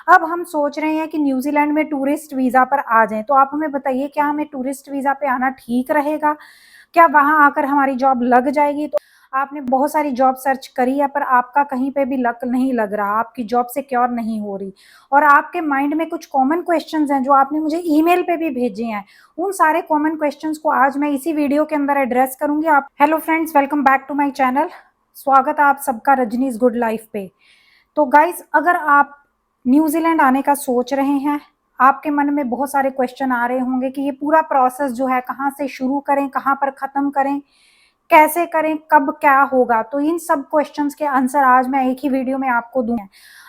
अब हम सोच रहे हैं कि न्यूजीलैंड में टूरिस्ट वीज़ा पर आ जाएँ, तो आप हमें बताइए क्या हमें टूरिस्ट वीज़ा पे आना ठीक रहेगा? क्या वहाँ आकर हमारी जॉब लग जाएगी? तो आपने बहुत सारी जॉब सर्च करी है पर आपका कहीं पे भी लक नहीं लग रहा, आपकी जॉब सिक्योर नहीं हो रही और आपके माइंड में कुछ कॉमन क्वेश्चंस हैं जो आपने मुझे ईमेल पे भी भेजे हैं। उन सारे कॉमन क्वेश्चंस को आज मैं इसी वीडियो के अंदर एड्रेस करूँगी। आप hello friends, welcome back to my channel. स्वागत है आप सबका रजनीज गुड लाइफ पे। तो गाइज, अगर आप न्यूजीलैंड आने का सोच रहे हैं, आपके मन में बहुत सारे क्वेश्चन आ रहे होंगे कि ये पूरा प्रोसेस जो है कहाँ से शुरू करें, कहाँ पर ख़त्म करें, कैसे करें, कब क्या होगा। तो इन सब क्वेश्चंस के आंसर आज मैं एक ही वीडियो में आपको दूंगा।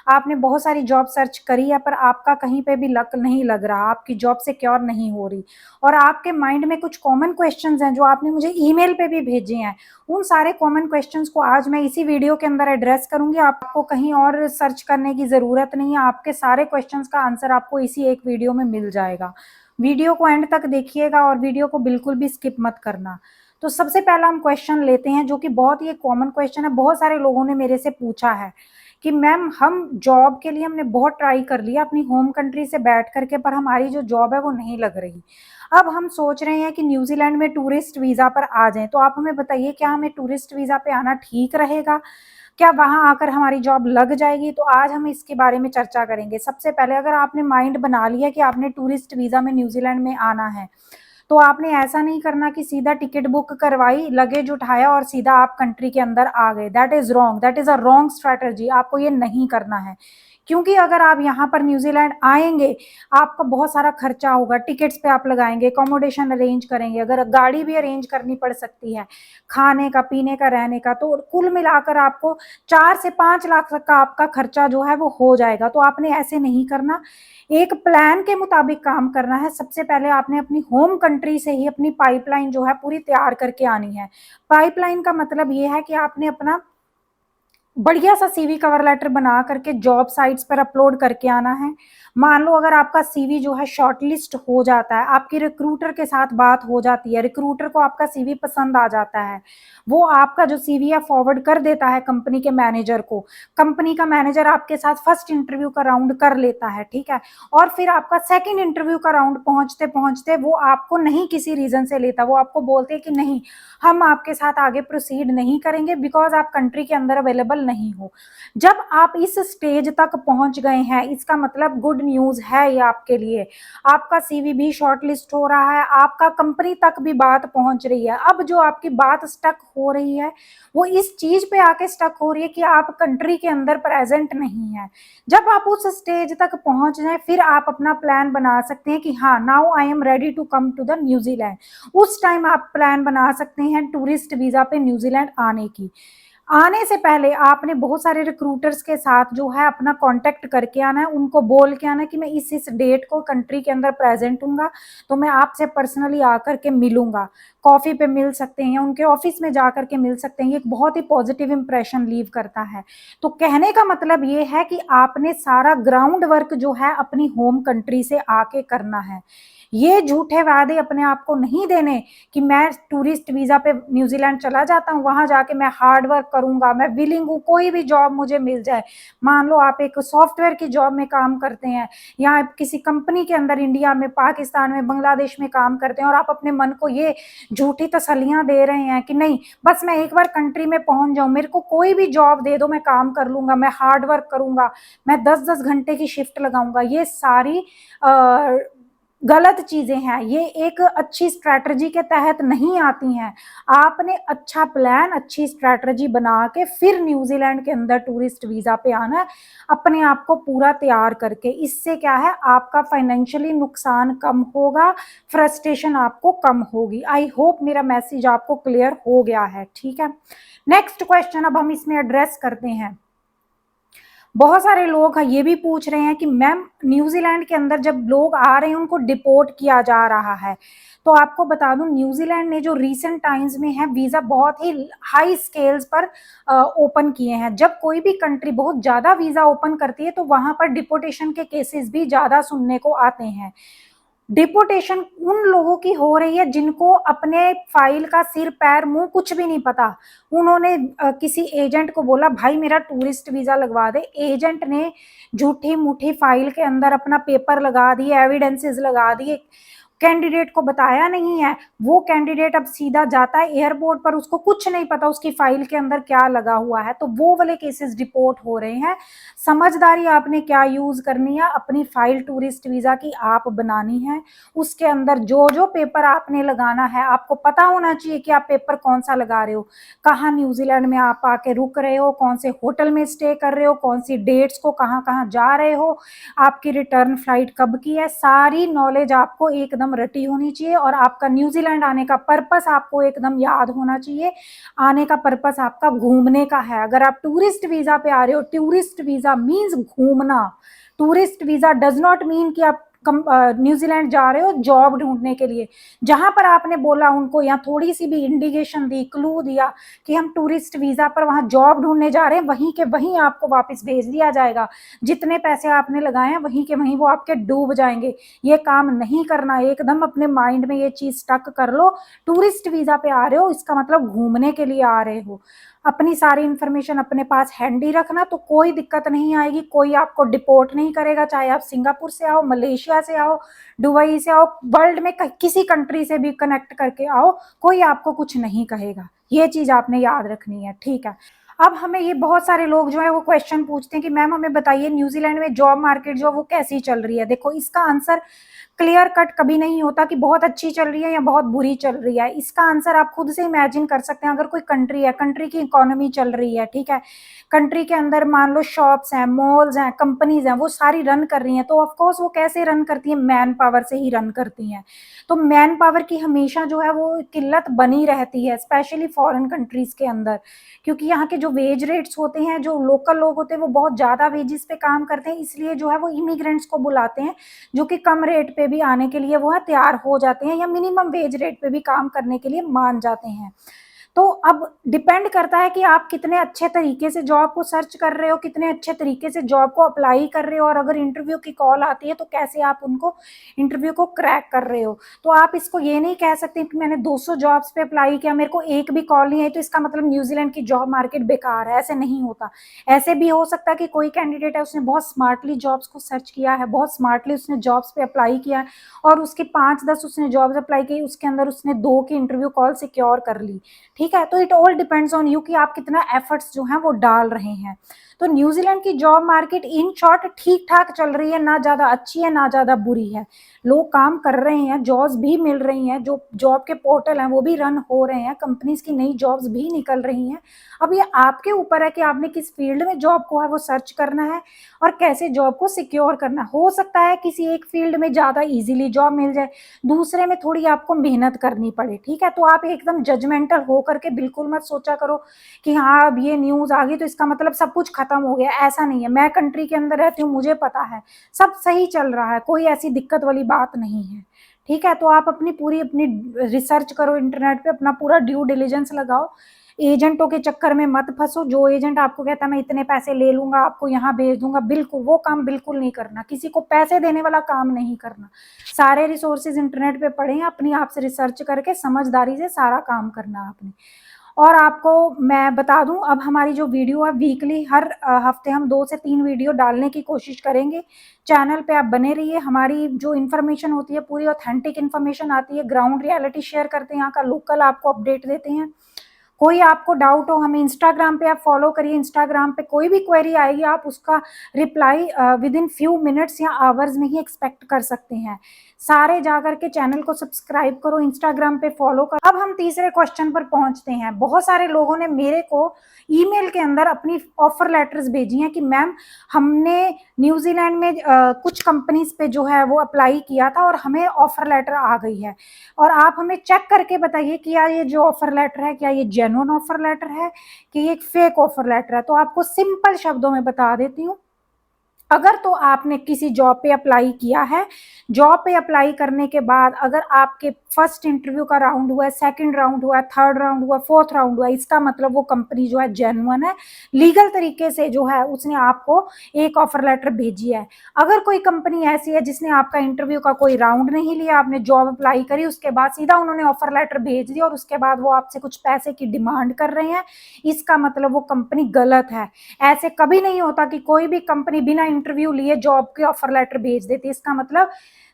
आपने बहुत सारी जॉब सर्च करी है पर आपका कहीं पे भी लक नहीं लग रहा, आपकी जॉब सिक्योर नहीं हो रही और आपके माइंड में कुछ कॉमन क्वेश्चंस हैं जो आपने मुझे ईमेल पे भी भेजे हैं। उन सारे कॉमन क्वेश्चंस को आज मैं इसी वीडियो के अंदर एड्रेस करूंगी। आपको कहीं और सर्च करने की ज़रूरत नहीं है, आपके सारे क्वेश्चंस का आंसर आपको इसी एक वीडियो में मिल जाएगा। वीडियो को एंड तक देखिएगा और वीडियो को बिल्कुल भी स्किप मत करना। तो सबसे पहला हम क्वेश्चन लेते हैं जो कि बहुत ही कॉमन क्वेश्चन है। बहुत सारे लोगों ने मेरे से पूछा है कि मैम, हम जॉब के लिए हमने बहुत ट्राई कर लिया अपनी होम कंट्री से बैठ करके, पर हमारी जो जॉब है वो नहीं लग रही। अब हम सोच रहे हैं कि न्यूजीलैंड में टूरिस्ट वीज़ा पर आ जाएं, तो आप हमें बताइए क्या हमें टूरिस्ट वीज़ा पे आना ठीक रहेगा? क्या वहाँ आकर हमारी जॉब लग जाएगी? तो आज हम इसके बारे में चर्चा करेंगे। सबसे पहले, अगर आपने माइंड बना लिया कि आपने टूरिस्ट वीज़ा में न्यूजीलैंड में आना है, तो आपने ऐसा नहीं करना कि सीधा टिकट बुक करवाई, लगेज उठाया और सीधा आप कंट्री के अंदर आ गए। That is wrong, that is a wrong strategy. आपको ये नहीं करना है, क्योंकि अगर आप यहाँ पर न्यूजीलैंड आएंगे, आपका बहुत सारा खर्चा होगा। टिकट्स पे आप लगाएंगे, अकोमोडेशन अरेंज करेंगे, अगर गाड़ी भी अरेंज करनी पड़ सकती है, खाने का, पीने का, रहने का, तो कुल मिलाकर आपको 4 से 5 लाख तक का आपका खर्चा जो है वो हो जाएगा। तो आपने ऐसे नहीं करना, एक प्लान के मुताबिक काम करना है। सबसे पहले आपने अपनी होम कंट्री से ही अपनी पाइपलाइन जो है पूरी तैयार करके आनी है। पाइपलाइन का मतलब ये है कि आपने अपना बढ़िया सा सीवी कवर लेटर बना करके जॉब साइट्स पर अपलोड करके आना है। मान लो अगर आपका सीवी जो है शॉर्टलिस्ट हो जाता है, आपकी रिक्रूटर के साथ बात हो जाती है, रिक्रूटर को आपका सीवी पसंद आ जाता है, वो आपका जो सीवी है फॉरवर्ड कर देता है कंपनी के मैनेजर को। कंपनी का मैनेजर आपके साथ फर्स्ट इंटरव्यू का राउंड कर लेता है, ठीक है, और फिर आपका सेकंड इंटरव्यू का राउंड पहुंचते पहुंचते वो आपको नहीं किसी रीजन से लेता, वो आपको बोलते हैं कि नहीं, हम आपके साथ आगे प्रोसीड नहीं करेंगे बिकॉज आप कंट्री के अंदर अवेलेबल नहीं हो। जब आप इस स्टेज तक पहुंच गए हैं, इसका मतलब गुड न्यूज है ये आपके लिए। आपका सीवी भी शॉर्टलिस्ट हो रहा है, आपका कंपनी तक भी बात पहुंच रही है। अब जो आपकी बात स्टक हो रही है वो इस चीज पे आके स्टक हो रही है कि आप कंट्री के अंदर प्रेजेंट नहीं है। जब आप उस स्टेज तक पहुंच जाए, फिर आप अपना प्लान बना सकते हैं कि हाँ, now I am ready to come to the New Zealand. उस टाइम आप प्लान बना सकते हैं टूरिस्ट वीजा पे न्यूजीलैंड आने की। आने से पहले आपने बहुत सारे रिक्रूटर्स के साथ जो है अपना कांटेक्ट करके आना है, उनको बोल के आना है कि मैं इस डेट को कंट्री के अंदर प्रेजेंट हूँगा, तो मैं आपसे पर्सनली आकर के मिलूंगा। कॉफी पे मिल सकते हैं, उनके ऑफिस में जा करके मिल सकते हैं। ये एक बहुत ही पॉजिटिव इंप्रेशन लीव करता है। तो कहने का मतलब ये है कि आपने सारा ग्राउंड वर्क जो है अपनी होम कंट्री से आके करना है। ये झूठे वादे अपने आप को नहीं देने कि मैं टूरिस्ट वीजा पे न्यूजीलैंड चला जाता हूँ, वहां जाके मैं हार्ड वर्क करूंगा, मैं विलिंग हूँ, कोई भी जॉब मुझे मिल जाए। मान लो आप एक सॉफ्टवेयर की जॉब में काम करते हैं या आप किसी कंपनी के अंदर इंडिया में, पाकिस्तान में, बांग्लादेश में काम करते हैं और आप अपने मन को ये झूठी तसल्लियां दे रहे हैं कि नहीं, बस मैं एक बार कंट्री में पहुंच जाऊं, मेरे को कोई भी जॉब दे दो, मैं काम कर लूंगा, मैं हार्ड वर्क करूंगा, मैं 10-10 घंटे की शिफ्ट लगाऊंगा। ये सारी गलत चीजें हैं, ये एक अच्छी स्ट्रैटेजी के तहत नहीं आती हैं। आपने अच्छा प्लान, अच्छी स्ट्रैटेजी बना के फिर न्यूजीलैंड के अंदर टूरिस्ट वीजा पे आना है, अपने आप को पूरा तैयार करके। इससे क्या है, आपका फाइनेंशियली नुकसान कम होगा, फ्रस्ट्रेशन आपको कम होगी। आई होप मेरा मैसेज आपको क्लियर हो गया है, ठीक है। नेक्स्ट क्वेश्चन अब हम इसमें एड्रेस करते हैं। बहुत सारे लोग ये भी पूछ रहे हैं कि मैम, न्यूजीलैंड के अंदर जब लोग आ रहे हैं उनको डिपोर्ट किया जा रहा है। तो आपको बता दूं, न्यूजीलैंड ने जो रीसेंट टाइम्स में है वीजा बहुत ही हाई स्केल्स पर ओपन किए हैं। जब कोई भी कंट्री बहुत ज्यादा वीजा ओपन करती है तो वहां पर डिपोर्टेशन के केसेस भी ज्यादा सुनने को आते हैं। डिपोटेशन उन लोगों की हो रही है जिनको अपने फाइल का सिर पैर मुंह कुछ भी नहीं पता। उन्होंने किसी एजेंट को बोला भाई मेरा टूरिस्ट वीजा लगवा दे, एजेंट ने झूठी मूठी फाइल के अंदर अपना पेपर लगा दिए, एविडेंसेस लगा दिए, कैंडिडेट को बताया नहीं है। वो कैंडिडेट अब सीधा जाता है एयरपोर्ट पर, उसको कुछ नहीं पता उसकी फाइल के अंदर क्या लगा हुआ है। तो वो वाले केसेस रिपोर्ट हो रहे हैं। समझदारी आपने क्या यूज करनी है, अपनी फाइल टूरिस्ट वीजा की आप बनानी है। उसके अंदर जो जो पेपर आपने लगाना है आपको पता होना चाहिए कि आप पेपर कौन सा लगा रहे हो, कहाँ न्यूजीलैंड में आप आके रुक रहे हो, कौन से होटल में स्टे कर रहे हो, कौन सी डेट्स को कहाँ कहाँ जा रहे हो, आपकी रिटर्न फ्लाइट कब की है। सारी नॉलेज आपको एकदम रटी होनी चाहिए और आपका न्यूजीलैंड आने का पर्पस आपको एकदम याद होना चाहिए। आने का पर्पस आपका घूमने का है। अगर आप टूरिस्ट वीजा पे आ रहे हो, टूरिस्ट वीजा मीन्स घूमना। Tourist visa does not mean कि आप न्यूजीलैंड जा रहे हो जॉब ढूंढने के लिए। जहां पर आपने बोला उनको या थोड़ी सी भी इंडिकेशन दी, क्लू दिया कि हम टूरिस्ट वीजा पर वहां जॉब ढूंढने जा रहे हैं, वहीं के वहीं आपको वापस भेज दिया जाएगा। जितने पैसे आपने लगाए हैं वहीं के वहीं वो आपके डूब जाएंगे। ये काम नहीं करना, एकदम अपने माइंड में ये चीज स्टक कर लो। टूरिस्ट वीजा पे आ रहे हो इसका मतलब घूमने के लिए आ रहे हो। अपनी सारी इंफॉर्मेशन अपने पास हैंडी रखना, तो कोई दिक्कत नहीं आएगी, कोई आपको डिपोर्ट नहीं करेगा। चाहे आप सिंगापुर से आओ, मलेशिया से आओ, दुबई से आओ, वर्ल्ड में किसी कंट्री से भी कनेक्ट करके आओ, कोई आपको कुछ नहीं कहेगा। ये चीज आपने याद रखनी है, ठीक है। अब हमें ये बहुत सारे लोग जो है वो क्वेश्चन पूछते हैं कि मैम हमें बताइए न्यूजीलैंड में जॉब मार्केट जो वो कैसी चल रही है। देखो इसका आंसर क्लियर कट कभी नहीं होता कि बहुत अच्छी चल रही है या बहुत बुरी चल रही है। इसका आंसर आप खुद से इमेजिन कर सकते हैं। अगर कोई कंट्री है, कंट्री की इकोनॉमी चल रही है, ठीक है, कंट्री के अंदर मान लो शॉप्स हैं, मॉल्स हैं, कंपनीज हैं, वो सारी रन कर रही हैं, तो ऑफकोर्स वो कैसे रन करती हैं, मैन पावर से ही रन करती हैं। तो मैन पावर की हमेशा जो है वो किल्लत बनी रहती है, स्पेशली फॉरेन कंट्रीज के अंदर, क्योंकि यहाँ के जो वेज रेट्स होते हैं, जो लोकल लोग होते हैं वो बहुत ज्यादा वेजेस पे काम करते हैं, इसलिए जो है वो इमिग्रेंट्स को बुलाते हैं जो कि कम रेट पे भी आने के लिए वो है तैयार हो जाते हैं या मिनिमम वेज रेट पे भी काम करने के लिए मान जाते हैं। तो अब डिपेंड करता है कि आप कितने अच्छे तरीके से जॉब को सर्च कर रहे हो, कितने अच्छे तरीके से जॉब को अप्लाई कर रहे हो, और अगर इंटरव्यू की कॉल आती है तो कैसे आप उनको इंटरव्यू को क्रैक कर रहे हो। तो आप इसको ये नहीं कह सकते कि मैंने 200 जॉब्स पे अप्लाई किया, मेरे को एक भी कॉल नहीं आई तो इसका मतलब न्यूजीलैंड की जॉब मार्केट बेकार है। ऐसे नहीं होता। ऐसे भी हो सकता है कि कोई कैंडिडेट है उसने बहुत स्मार्टली जॉब्स को सर्च किया है, बहुत स्मार्टली उसने जॉब्स पे अप्लाई किया है और उसकी 5-10 उसने जॉब्स अप्लाई की, उसके अंदर उसने 2 की इंटरव्यू कॉल सिक्योर कर ली। ठीक है, तो it all depends on you कि आप कितना एफर्ट्स जो हैं वो डाल रहे हैं। तो न्यूजीलैंड की जॉब मार्केट इन शॉर्ट ठीक ठाक चल रही है, ना ज्यादा अच्छी है ना ज्यादा बुरी है। लोग काम कर रहे हैं, जॉब्स भी मिल रही हैं, जो जॉब के पोर्टल हैं वो भी रन हो रहे हैं, कंपनीज की नई जॉब्स भी निकल रही हैं। अब ये आपके ऊपर है कि आपने किस फील्ड में जॉब को है वो सर्च करना है और कैसे जॉब को सिक्योर करना। हो सकता है किसी एक फील्ड में ज्यादा इजीली जॉब मिल जाए, दूसरे में थोड़ी आपको मेहनत करनी पड़े। ठीक है, तो आप एकदम जजमेंटल हो करके बिल्कुल मत सोचा करो कि हाँ अब ये न्यूज आ गई तो इसका मतलब सब कुछ खत्म हो गया। ऐसा नहीं है, मैं कंट्री के अंदर रहती हूँ, मुझे पता है सब सही चल रहा है, कोई ऐसी दिक्कत वाली बात नहीं है। ठीक है, तो आप अपनी रिसर्च करो इंटरनेट पे, अपना पूरा ड्यू डिलीजेंस लगाओ, एजेंटों के चक्कर में मत फंसो। जो एजेंट आपको कहता है मैं इतने पैसे ले लूंगा, आपको यहाँ भेज दूंगा, बिल्कुल वो काम बिल्कुल नहीं करना, किसी को पैसे देने वाला काम नहीं करना। सारे रिसोर्सेज इंटरनेट पे पड़े हैं, अपनी आप से रिसर्च करके समझदारी से सारा काम करना आपने। और आपको मैं बता दूं, अब हमारी जो वीडियो है वीकली हर हफ्ते हम 2 से 3 वीडियो डालने की कोशिश करेंगे। चैनल पे आप बने रहिए। हमारी जो इन्फॉर्मेशन होती है पूरी ऑथेंटिक इन्फॉर्मेशन आती है, ग्राउंड रियलिटी शेयर करते हैं, यहाँ का लोकल आपको अपडेट देते हैं। कोई आपको डाउट हो हमें इंस्टाग्राम पे आप फॉलो करिए, इंस्टाग्राम पे कोई भी क्वेरी आएगी आप उसका reply with in few minutes या आवर्स में ही एक्सपेक्ट कर सकते हैं। सारे जाकर के चैनल को सब्सक्राइब करो, इंस्टाग्राम पे फॉलो करो। अब हम तीसरे क्वेश्चन पर पहुंचते हैं। बहुत सारे लोगों ने मेरे को ईमेल के अंदर अपनी ऑफर लेटर्स भेजी हैं कि मैम हमने न्यूजीलैंड में कुछ कंपनीज पे जो है वो अप्लाई किया था और हमें ऑफर लेटर आ गई है, और आप हमें चेक करके बताइए कि यार ये जो ऑफर लेटर है क्या ये जेन्युइन ऑफर लेटर है कि ये एक फेक ऑफर लेटर है। तो आपको सिंपल शब्दों में बता देती हूँ, अगर तो आपने किसी जॉब पे अप्लाई किया है जॉब पे अप्लाई करने के बाद अगर आपके फर्स्ट इंटरव्यू का राउंड हुआ है, सेकंड राउंड हुआ है, थर्ड राउंड हुआ, फोर्थ राउंड हुआ, इसका मतलब वो कंपनी जो है जेन्युइन है, लीगल तरीके से जो है उसने आपको एक ऑफर लेटर भेजी है। अगर कोई कंपनी ऐसी है जिसने आपका इंटरव्यू का कोई राउंड नहीं लिया, आपने जॉब अप्लाई करी, उसके बाद सीधा उन्होंने ऑफर लेटर भेज दिया और उसके बाद वो आपसे कुछ पैसे की डिमांड कर रहे हैं, इसका मतलब वो कंपनी गलत है। ऐसे कभी नहीं होता कि कोई भी कंपनी बिना इंटरव्यू लिए जॉब के ऑफर लेटर भेज देती है। इसका मतलब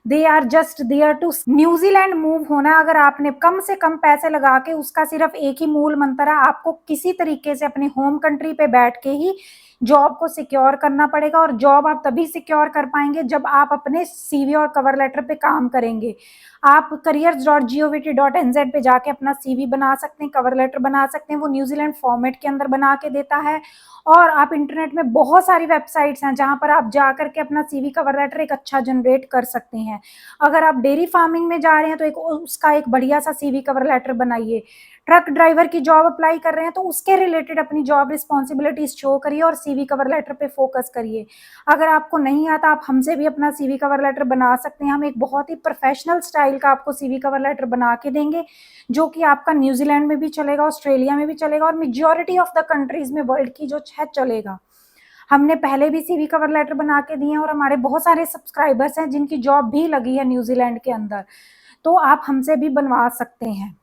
they are just there too. New Zealand move होना, अगर आपने कम से कम पैसे लगा के, उसका सिर्फ एक ही मूल मंत्र है, आपको किसी तरीके से अपने होम कंट्री पे बैठ के ही जॉब को सिक्योर करना पड़ेगा। और जॉब आप तभी सिक्योर कर पाएंगे जब आप अपने सीवी और कवर लेटर पे काम करेंगे। आप careers.govt.nz पे जाके अपना सीवी बना सकते हैं, कवर लेटर बना सकते हैं, वो न्यूजीलैंड फॉर्मेट के अंदर बना के देता है। और आप इंटरनेट में बहुत सारी वेबसाइट्स हैं जहां पर आप जा करके अपना सीवी कवर लेटर एक अच्छा जनरेट कर सकते हैं। अगर आप डेयरी फार्मिंग में जा रहे हैं तो एक उसका एक बढ़िया सा सीवी कवर लेटर बनाइए। ट्रक ड्राइवर की जॉब अप्लाई कर रहे हैं तो उसके रिलेटेड अपनी जॉब रिस्पॉन्सिबिलिटीज शो करिए और सीवी कवर लेटर पे फोकस करिए। अगर आपको नहीं आता, आप हमसे भी अपना सीवी कवर लेटर बना सकते हैं। हम एक बहुत ही प्रोफेशनल स्टाइल का आपको सीवी कवर लेटर बना के देंगे जो कि आपका न्यूजीलैंड में भी चलेगा, ऑस्ट्रेलिया में भी चलेगा और मेजॉरिटी ऑफ द कंट्रीज में वर्ल्ड की जो है चलेगा। हमने पहले भी सीवी कवर लेटर बना के दिए हैं और हमारे बहुत सारे सब्सक्राइबर्स हैं जिनकी जॉब भी लगी है न्यूजीलैंड के अंदर, तो आप हमसे भी बनवा सकते हैं।